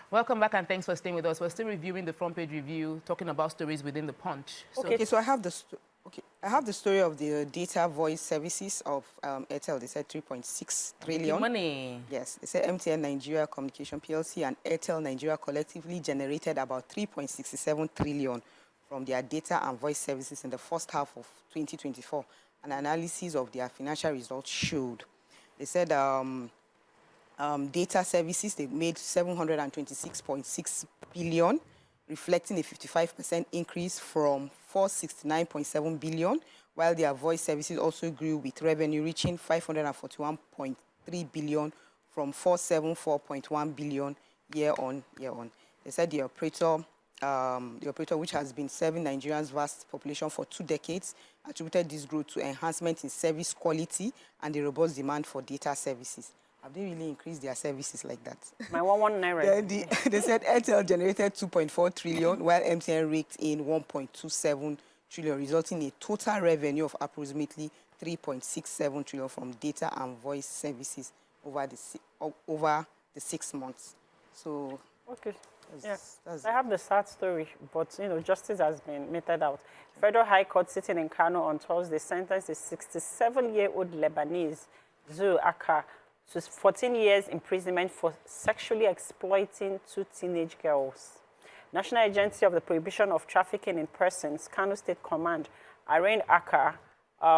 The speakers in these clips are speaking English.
Welcome back and thanks for staying with us. We're still reviewing the front page review, talking about stories within the Punch. Okay, so I have the story of the data voice services of Airtel. They said 3.6 trillion. Money. Yes, they said MTN Nigeria Communication PLC and Airtel Nigeria collectively generated about 3.67 trillion from their data and voice services in the first half of 2024. An analysis of their financial results showed. They said data services, they made 726.6 billion, reflecting a 55% increase from 469.7 billion, while their voice services also grew with revenue reaching 541.3 billion from 474.1 billion year on. They said the operator, which has been serving Nigeria's vast population for 2 decades, attributed this growth to enhancement in service quality and the robust demand for data services. Have they really increased their services like that? My one naira. They said Airtel generated 2.4 trillion, while MTN raked in 1.27 trillion, resulting in a total revenue of approximately 3.67 trillion from data and voice services over the 6 months. So, okay. I have the sad story, but justice has been meted out. Federal High Court sitting in Kano on Thursday sentenced a 67-year-old Lebanese, Zu Aka, to 14 years imprisonment for sexually exploiting 2 teenage girls. National Agency of the Prohibition of Trafficking in Persons, Kano State Command, arraigned Aka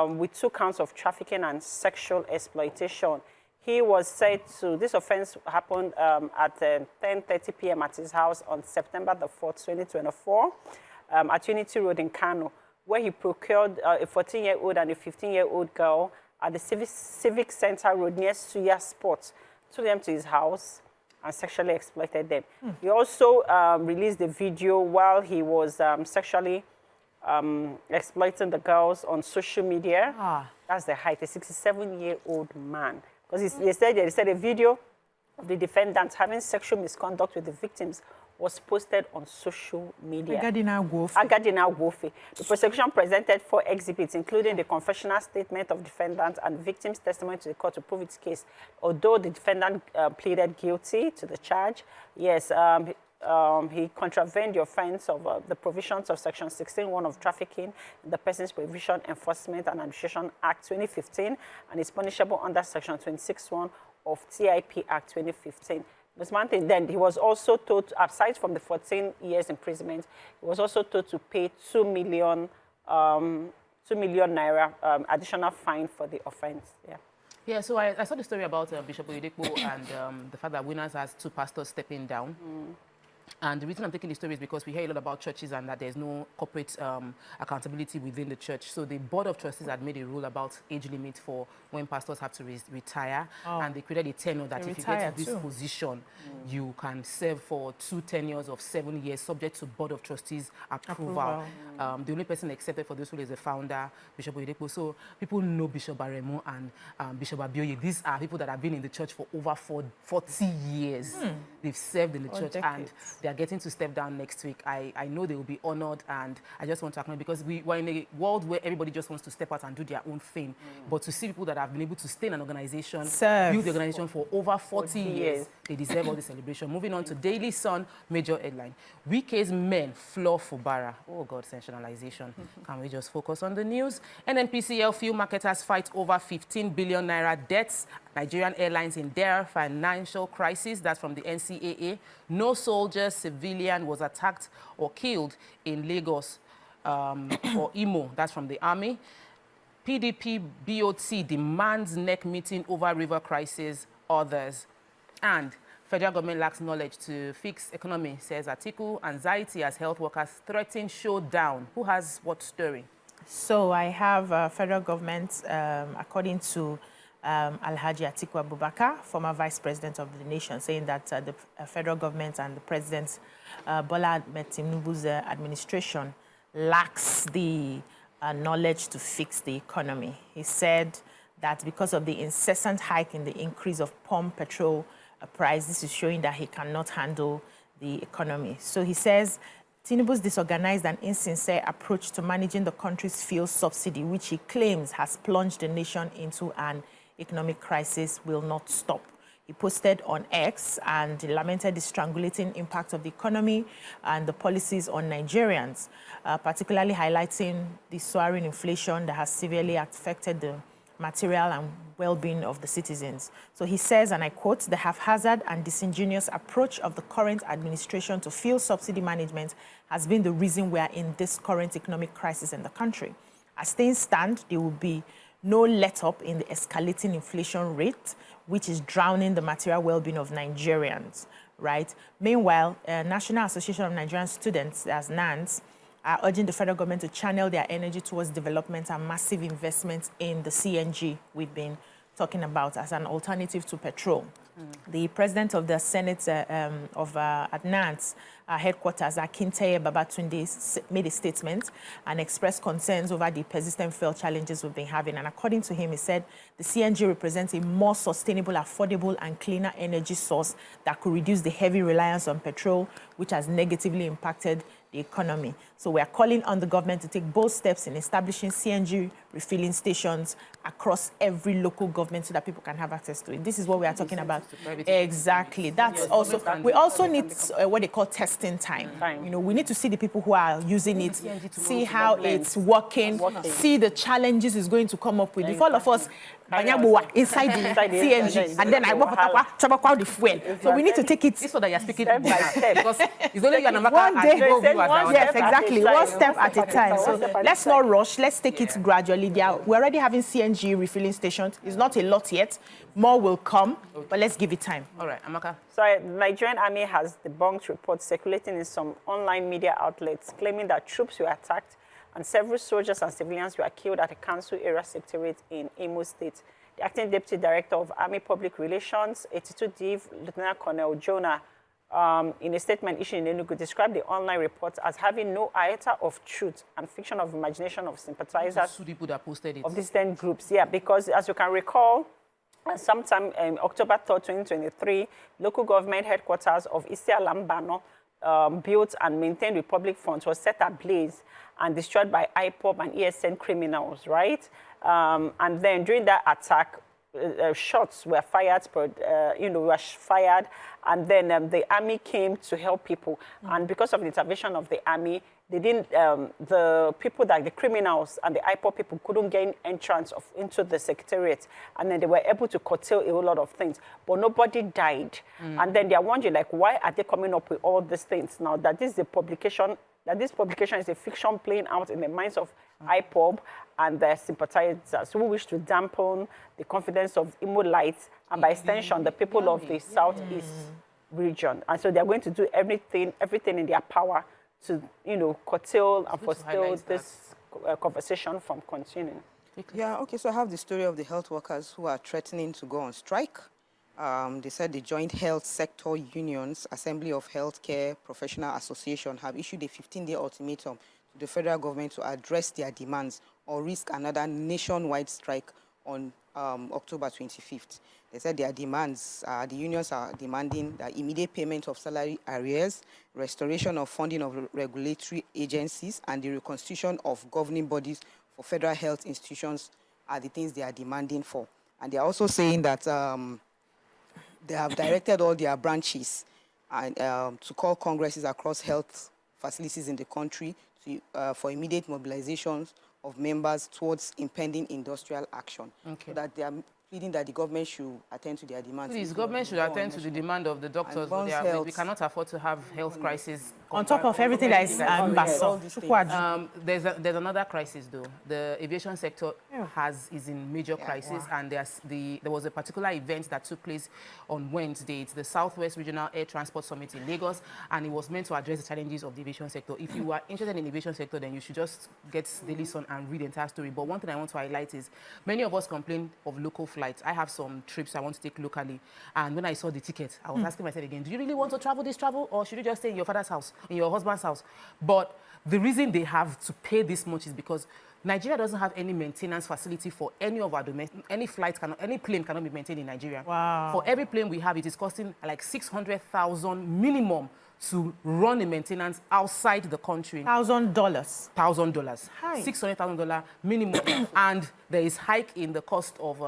with 2 counts of trafficking and sexual exploitation. He was said to, this offense happened at 10:30 p.m. at his house on September the 4th, 2024, at Unity Road in Kano, where he procured a 14-year-old and a 15-year-old girl at the Civic Center Road near Suya Sports, took them to his house and sexually exploited them. He also released a video while he was sexually exploiting the girls on social media. That's the height, a 67-year-old man. Because they said a video of the defendants having sexual misconduct with the victims was posted on social media. Agadina Wofi. The prosecution presented 4 exhibits, including the confessional statement of defendants and victims' testimony to the court to prove its case. Although the defendant pleaded guilty to the charge, yes, he contravened the offense of the provisions of Section 16(1) of Trafficking in the Persons Prohibition Enforcement and Administration Act 2015 and is punishable under Section 26(1) of TIP Act 2015. Then he was also told, aside from the 14 years imprisonment, he was also told to pay 2 million naira additional fine for the offense. Yeah, so I saw the story about Bishop Oyedepo and the fact that Winners has 2 pastors stepping down. And the reason I'm taking the story is because we hear a lot about churches and that there's no corporate accountability within the church. So the Board of Trustees had made a rule about age limit for when pastors have to retire. And they created a tenure that if you get to this position, you can serve for 2 tenures of 7 years, subject to Board of Trustees approval. The only person accepted for this rule is the founder, Bishop Oyedepo. So people know Bishop Baremu and Bishop Abioye. These are people that have been in the church for over 40 years. They've served in the church and they are getting to step down next week. I know they will be honored, and I just want to acknowledge, because we're in a world where everybody just wants to step out and do their own thing. But to see people that have been able to stay in an organization, build the organization for over 40 years, they deserve all the celebration. Moving on to Daily Sun, major headline. Wike's men floor Fubara. Oh God, sensationalization. Can we just focus on the news? NNPCL fuel marketers fight over 15 billion naira debts. Nigerian Airlines in their financial crisis. That's from the NCAA. No soldier, civilian was attacked or killed in Lagos or Imo. That's from the Army. PDP BOT demands NEC meeting over river crisis. Others. And federal government lacks knowledge to fix economy, says Atiku. Anxiety as health workers threaten showdown. Who has what story? So I have federal government, according to Alhaji Atiku Abubakar, former vice president of the nation, saying that the federal government and the president Bola Ahmed Tinubu's administration lacks the knowledge to fix the economy. He said that because of the incessant hike in the increase of pump petrol price, this is showing that he cannot handle the economy. So he says Tinubu's disorganized and insincere approach to managing the country's fuel subsidy, which he claims has plunged the nation into an economic crisis, will not stop. he posted on X and lamented the strangulating impact of the economy and the policies on Nigerians, particularly highlighting the soaring inflation that has severely affected the material and well-being of the citizens. So he says, and I quote, "The haphazard and disingenuous approach of the current administration to fuel subsidy management has been the reason we are in this current economic crisis in the country. As things stand, there will be no let-up in the escalating inflation rate, which is drowning the material well-being of Nigerians," right? Meanwhile, National Association of Nigerian Students, as NANS, are urging the federal government to channel their energy towards development and massive investments in the CNG we've been talking about as an alternative to petrol. The president of the Senate at NANS headquarters, Akinteye Babatunde, made a statement and expressed concerns over the persistent fuel challenges we've been having. And according to him, he said the CNG represents a more sustainable, affordable, and cleaner energy source that could reduce the heavy reliance on petrol, which has negatively impacted the economy. So we are calling on the government to take bold steps in establishing CNG refilling stations across every local government so that people can have access to it. This is what we are talking about. Exactly. That's also, we also need what they call testing time. You know, we need to see the people who are using it, see how it's working, see the challenges it's going to come up with. If all of us inside the CNG, and then I walk the fuel. So we need to take it. This is what you're speaking about. Because it's only one day. Yes, exactly. One step at a time. So let's not rush. Let's take it gradually. We're already having CNG refilling stations. It's not a lot yet. More will come, but let's give it time. All right, Amaka. So the Nigerian Army has debunked reports circulating in some online media outlets claiming that troops were attacked and several soldiers and civilians were killed at a council area secretariat in Imo State. The acting deputy director of Army Public Relations, 82 Div Lieutenant Colonel Jonah, in a statement issued in Enugu, described the online reports as having no iota of truth and fiction of imagination of sympathizers of dissident groups. Yeah, because as you can recall, sometime October 3rd, 2023, local government headquarters of Isialambano built and maintained Republic Front was set ablaze and destroyed by IPOB and ESN criminals, right? And then during that attack, shots were fired, and then the army came to help people. And because of the intervention of the army, they didn't, the people, like the criminals and the IPOB people, couldn't gain entrance into the secretariat. And then they were able to curtail a whole lot of things. But nobody died. And then they're wondering, like, why are they coming up with all these things now? That this is a publication, that this publication is a fiction playing out in the minds of IPOB and their sympathizers who wish to dampen the confidence of Imo-lites and by extension the people of the southeast region. And so they're going to do everything in their power to, curtail and forestall this conversation from continuing. Yeah, okay, so I have the story of the health workers who are threatening to go on strike. They said the Joint Health Sector Unions, Assembly of Healthcare Professional Association, have issued a 15-day ultimatum to the federal government to address their demands or risk another nationwide strike on October 25th. They said their demands, the unions are demanding the immediate payment of salary arrears, restoration of funding of regulatory agencies, and the reconstitution of governing bodies for federal health institutions are the things they are demanding for. And they are also saying that they have directed all their branches and, to call congresses across health facilities in the country to, for immediate mobilizations of members towards impending industrial action. Okay. So that they are pleading that the government should attend to their demands. Please, government should attend to the demand of the doctors. We cannot afford to have health crisis. On top of everything that is there's another crisis though. The aviation sector is in major crisis, and there was a particular event that took place on Wednesday. It's the Southwest Regional Air Transport Summit in Lagos, and it was meant to address the challenges of the aviation sector. If you are interested in the aviation sector, then you should just get Daily Sun and read the entire story. But one thing I want to highlight is many of us complain of local flights. I have some trips I want to take locally, and when I saw the ticket, I was asking myself again, do you really want to travel this travel, or should you just stay in your father's house, in your husband's house? But the reason they have to pay this much is because Nigeria doesn't have any maintenance facility for any of our domestic, any plane cannot be maintained in Nigeria. Wow. For every plane we have, it is costing like 600,000 minimum to run a maintenance outside the country. $1,000. $1,000. $600,000 minimum. And there is hike in the cost of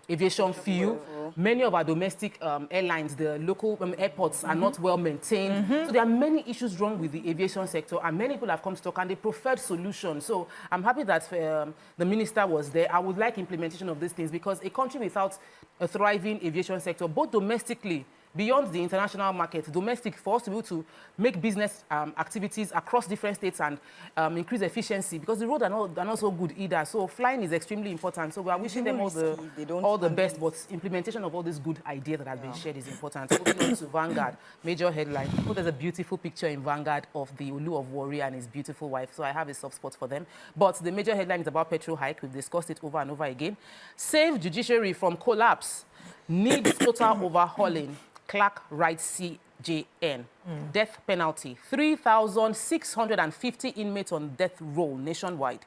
aviation fuel. Many of our domestic airlines, the local airports are not well maintained. So there are many issues wrong with the aviation sector, and many people have come to talk, and they preferred solutions. So I'm happy that the minister was there. I would like implementation of these things, because a country without a thriving aviation sector, both domestically, beyond the international market, domestic, for us to be able to make business activities across different states and increase efficiency, because the roads are not so good either. So flying is extremely important. So we are wishing them all the best, but implementation of all these good ideas that have been shared is important. Moving on to Vanguard, major headline. Oh, there's a beautiful picture in Vanguard of the Olu of Warri and his beautiful wife, so I have a soft spot for them. But the major headline is about petrol hike. We've discussed it over and over again. Save Judiciary from collapse. Needs total overhauling. Clark writes CJN. Death penalty. 3,650 inmates on death row nationwide.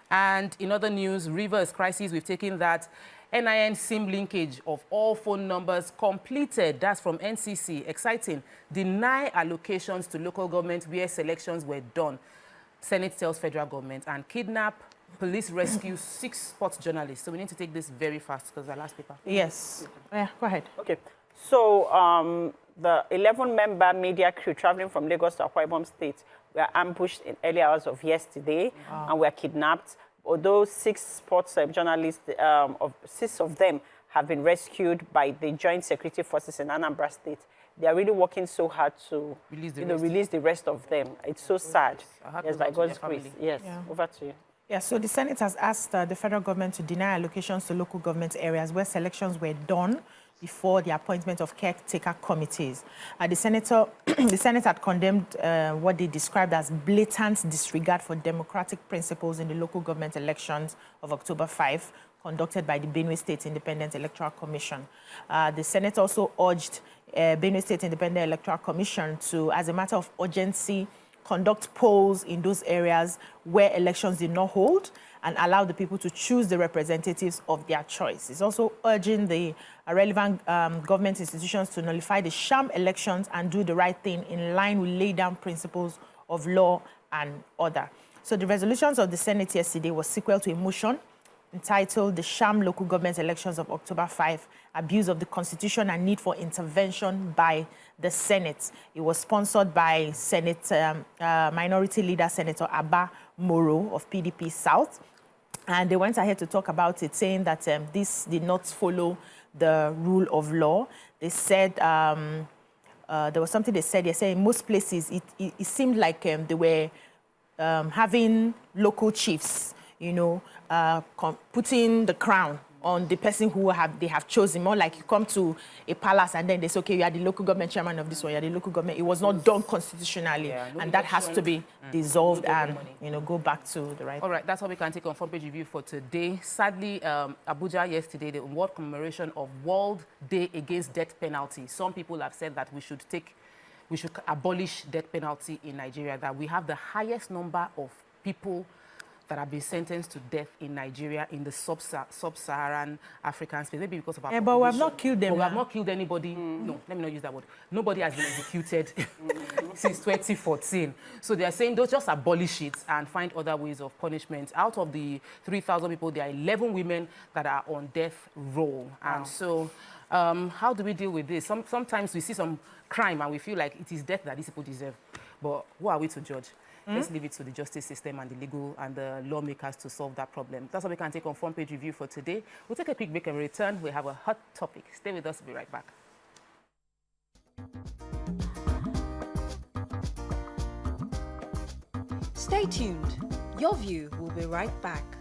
And in other news, Rivers crisis, we've taken that. NIN SIM linkage of all phone numbers completed. That's from NCC. Exciting. Deny allocations to local government where selections were done. Senate tells federal government. And kidnap, police rescue 6 sports journalists. So we need to take this very fast because our last paper. Yes. Yeah, go ahead. Okay. So the 11-member media crew traveling from Lagos to Akwa Ibom State were ambushed in early hours of yesterday and were kidnapped. Although 6 sports journalists, 6 of them have been rescued by the Joint Security Forces in Anambra State. They are really working so hard to release the rest of them. It's so sad. Yes, by God's grace. Yes, over to you. Yeah, so the Senate has asked the federal government to deny allocations to local government areas where selections were done before the appointment of caretaker committees. The Senate had condemned what they described as blatant disregard for democratic principles in the local government elections of October 5, conducted by the Benue State Independent Electoral Commission. The Senate also urged Benue State Independent Electoral Commission to, as a matter of urgency, conduct polls in those areas where elections did not hold and allow the people to choose the representatives of their choice. It's also urging the relevant government institutions to nullify the sham elections and do the right thing in line with laid down principles of law and order. So the resolutions of the Senate yesterday was sequel to a motion entitled The Sham Local Government Elections of October 5, Abuse of the Constitution and Need for Intervention by the Senate. It was sponsored by Senate Minority Leader Senator Abba Moro of PDP South. And they went ahead to talk about it, saying that this did not follow the rule of law. They said, there was something they said in most places, it seemed like they were having local chiefs, you know, putting the crown on the person who they have chosen. More like you come to a palace and then they say, okay, you are the local government chairman of this one, you are the local government. It was not done constitutionally, and that has to be dissolved and, you know, go back to the right. All right, that's what we can take on front page review for today. Sadly, Abuja yesterday, the world commemoration of World Day Against Death Penalty. Some people have said that we should abolish death penalty in Nigeria, that we have the highest number of people that have been sentenced to death in Nigeria in the sub-Saharan African space. Maybe because of our population. But we have not killed them. But we have not killed anybody. No, let me not use that word. Nobody has been executed since 2014. So they are saying, don't just abolish it and find other ways of punishment. Out of the 3,000 people, there are 11 women that are on death row. And so how do we deal with this? Sometimes we see some crime and we feel like it is death that these people deserve. But who are we to judge? Let's leave it to the justice system and the legal and the lawmakers to solve that problem. That's what we can take on front page review for today. We'll take a quick break and return. We have a hot topic. Stay with us. We'll be right back. Stay tuned. Your View will be right back.